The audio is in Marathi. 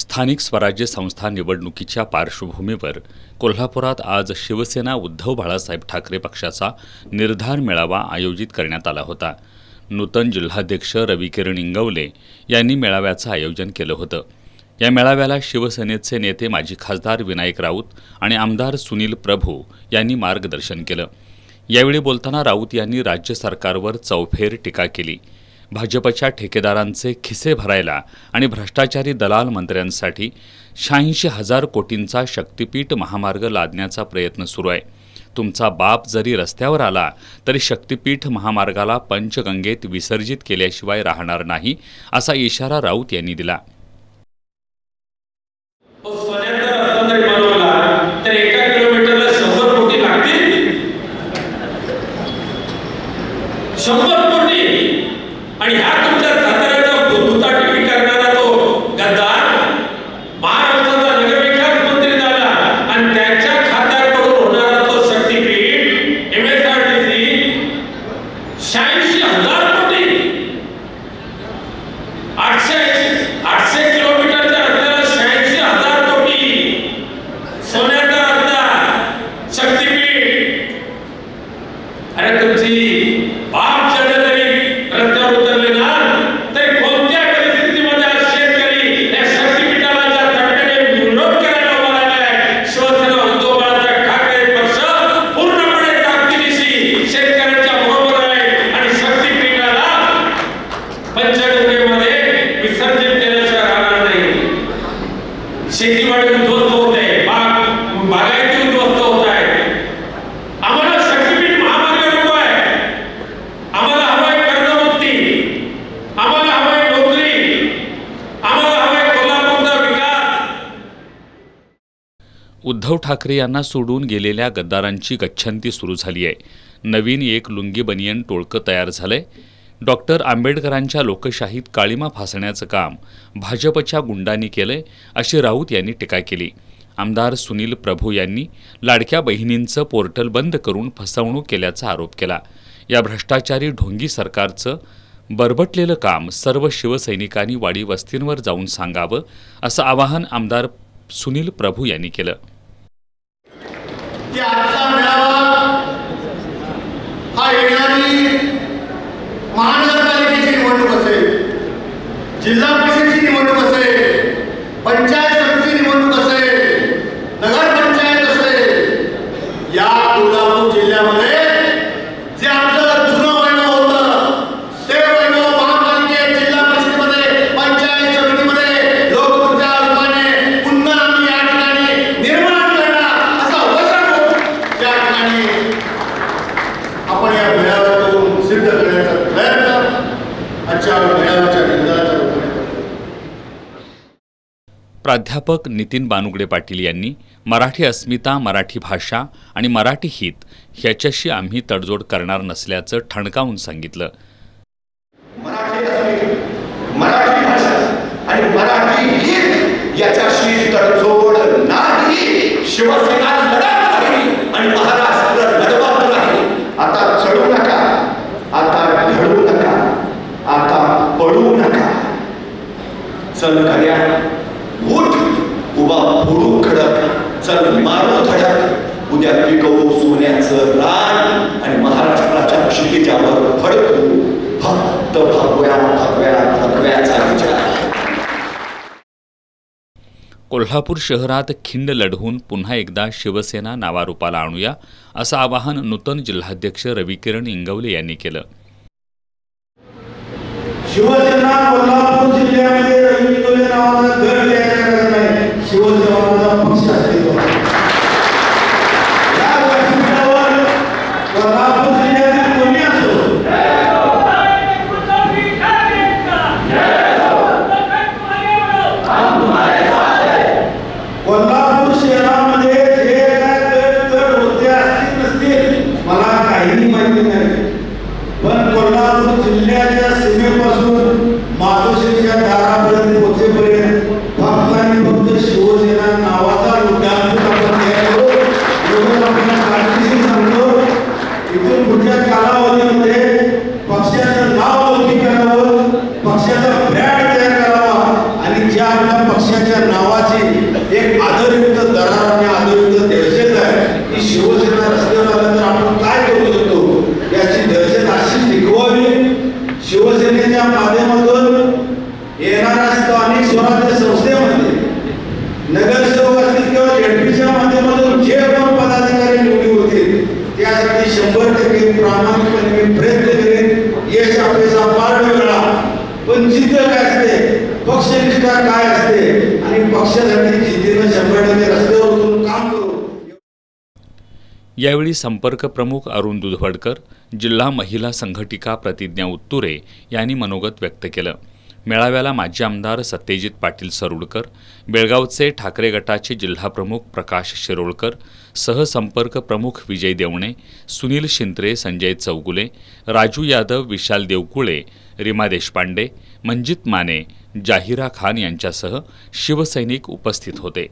स्थानिक स्वराज्य संस्था निवडणुकीच्या पार्श्वभूमीवर कोल्हापुरात आज शिवसेना उद्धव बाळासाहेब ठाकरे पक्षाचा निर्धार मेळावा आयोजित करण्यात आला होता। नूतन जिल्हाध्यक्ष रविकिरण इंगवले यांनी मेळाव्याचं आयोजन केलं होतं। या मेळाव्याला शिवसेनेचे नेते माजी खासदार विनायक राऊत आणि आमदार सुनील प्रभू यांनी मार्गदर्शन केलं। यावेळी बोलताना राऊत यांनी राज्य सरकारवर चौफेर टीका केली। भाजपच्या ठेकेदारांचे खिसे भरायला आणि भ्रष्टाचारी दलाल मंत्र्यांसाठी 86,000 कोटींचा शक्तिपीठ महामार्ग लादण्याचा प्रयत्न सुरू आहे। तुमचा बाप जरी रस्त्यावर आला तरी शक्तिपीठ महामार्गाला पंचगंगेत विसर्जित केल्याशिवाय राहणार नाही, असा इशारा राऊत यांनी दिला। आणि ह्या तुमच्या साताऱ्याचा भूतभूता टीव्ही करणारा तो गद्दार महाराष्ट्राचा नगरविकास मंत्री झाला आणि त्याच्या खात्याकडून होणारा तो शक्तिपीठ MSRTC 86,000 कोटी 800 किलोमीटरचा असलेला 86,000 कोटी सोन्याचा रस्ता शक्तिपीठ। अरे तुमची बाप शेतीवाडी उद्ध्वस्त होत आहे, बागायती उद्ध्वस्त होत आहे। आम्हाला शक्तिपीठ महामार्ग नको आहे, आम्हाला हवाय कर्जमुक्ती, आम्हाला हवाय नोकरी, आम्हाला हवाय कोल्हापूरचा विकास। उद्धव ठाकरे यांना सोडून गेलेल्या गद्दारांची गच्छंती सुरू झाली आहे। नवीन एक लुंगी बनियन टोळकं तयार झालंय। डॉक्टर आंबेडकरांच्या लोकशाहीत काळीमा फासण्याचं काम भाजपच्या गुंडांनी केलंय, अशी राऊत यांनी टीका केली। आमदार सुनील प्रभू यांनी लाडक्या बहिणींचं पोर्टल बंद करून फसवणूक केल्याचा आरोप केला। या भ्रष्टाचारी ढोंगी सरकारचं बरबटलेलं काम सर्व शिवसैनिकांनी वाडी वस्तींवर जाऊन सांगावं, असं आवाहन आमदार सुनील प्रभू यांनी केलं। महानगरपालिकेची निवडणूक असेल, जिल्हा परिषदेची निवडणूक असेल, पंचायत समितीची निवडणूक असेल, नगरपंचायत असेल, या कोल्हापूर जिल्ह्यामध्ये जे आमचं जुनं वैभव होतं ते वैभव महापालिकेत, जिल्हा परिषदेमध्ये, पंचायत समितीमध्ये लोकपूरच्या रूपाने पुन्हा आम्ही या ठिकाणी निर्माण करणार असा वचन त्या ठिकाणी आपण या मेळाव्यातून सिद्ध करण्याचा प्राध्यापक नितीन बानुगडे पाटील यांनी मराठी अस्मिता, मराठी भाषा आणि मराठी हित ह्याच्याशी आम्ही तडजोड करणार नसल्याचं ठणकावून सांगितलं। मराठी भाषा आणि मराठी हित याच्याशी तडजोड नाही। शिवसेना लढत नाही आणि महाराष्ट्र लढवत नाही। आता चढू नका, आता ढळू नका, आता पडू नका। चल कार्या उठ, उभा फोडू खडक, चल मारू धडक, उद्या पिकवू सोन्याचं रान आणि महाराष्ट्राच्या क्षितिजावर फडकू फक्त भगव्या भगव्या भगव्याचा विचार। कोल्हापूर शहरात खिंड लढवून पुन्हा एकदा शिवसेना नावारूपाला आणूया, असं आवाहन नूतन जिल्हाध्यक्ष रविकिरण इंगवले यांनी केलं। शिवसेना कोल्हापूर जिल्ह्यामध्ये रवी इंगवले नावाचा गट द्यायचा नाही, शिवसेना पक्ष अस्तित्व। या व्यासपीठावर कोल्हापूर जिल्ह्यातील कोणी असो, कोल्हापूर शहरामध्ये जे काय गट होते असतील नसतील मला काही माहिती नाही, पण कोल्हापूर जिल्ह्याच्या सीमेपासून माधुरी पक्षाच्या माध्यमातून येणाऱ्या स्थानिक स्वराज्य संस्थेमध्ये नगरसेवक असतील किंवा झेडपीच्या माध्यमातून जे पण पदाधिकारी निवडी होतील त्यासाठी 100% प्रामाणिकपणे मी प्रयत्न करेन. यश अपयशाचा पार वेगळा, पण जिद्द काय असते, पक्षनिष्ठा काय असते आणि पक्षासाठी जिद्दीनं 100% रस्त्यावर उतरून काम करू. यावेळी संपर्क प्रमुख अरुण दुधवडकर, जिल्हा महिला संघटिका प्रतिज्ञा उत्तुरे यांनी मनोगत व्यक्त केलं. मेळाव्याला माजी आमदार सत्यजित पाटील सरुडकर, बेळगावचे ठाकरे गटाचे जिल्हाप्रमुख प्रकाश शिरोळकर, सहसंपर्क प्रमुख विजय देवणे, सुनील शिंत्रे, संजय चौगुले, राजू यादव, विशाल देवकुळे, रीमा देशपांडे, मंजित माने, जाहिरा खान यांच्यासह शिवसैनिक उपस्थित होते.